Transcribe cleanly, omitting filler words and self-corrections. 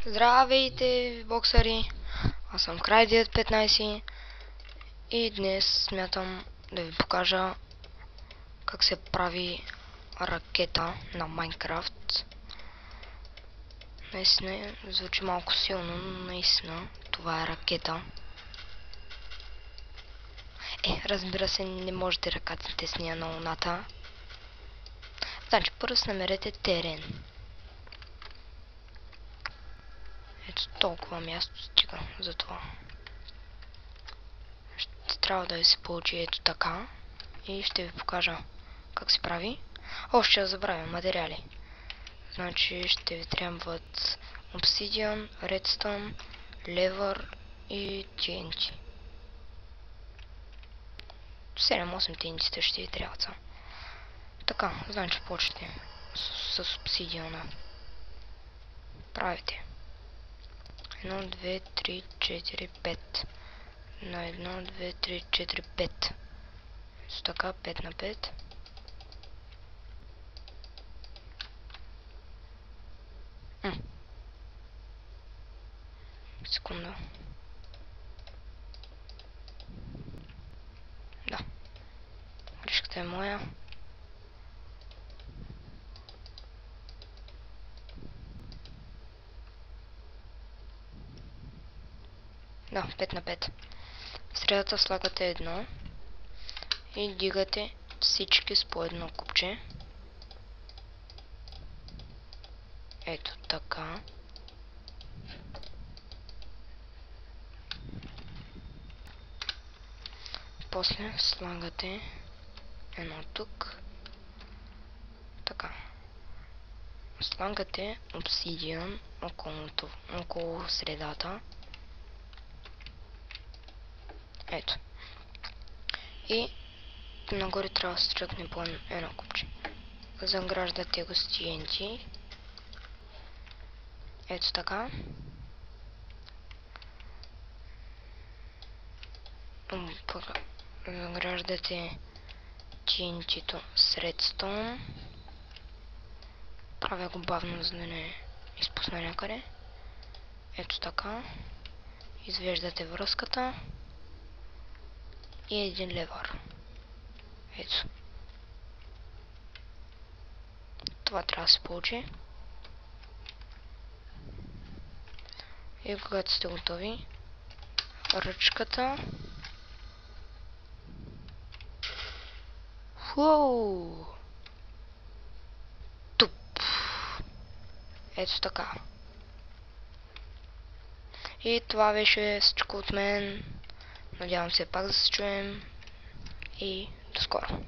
Здравейте, боксъри! Аз съм Край915 и днес смятам да ви покажа как се прави ракета на Майнкрафт. Наистина звучи малко силно, но наистина това е ракета. Разбира се, не можете да кацнете с нея на луната. Значи първо намерете терен. Ето толкова място стига за това. Ще трябва да ви се получи ето така. И ще ви покажа как се прави. Ще забравя материали. Значи ще ви трябват обсидиан, редстон, левър и TNT. 7-8 TNT ще ви трябват само. Така, значи почнете с обсидиана. Правите 1, 2, 3, 4, 5 на 1, 2, 3, 4, 5. Ето така, 5 на 5. Секунда. Да. Грешката е моя. Да, 5 на 5. В средата слагате едно и дигате всички с по едно купче. Ето така. После слагате едно тук. Така. Слагате обсидиан около средата. Ето. И нагоре трябва да се стръкне по едно купче. Заграждате го с TNT. Ето така. Заграждате TNT-то с редстон. Правя го бавно, за да не изпусна някъде. Ето така. Извеждате връзката. И един левър. Ето. Това трябва да се получи. И когато сте готови, ръчката. Уоу! Туп! Ето така. И това беше всичко от мен. Надявам се пак да се чуем и до скоро.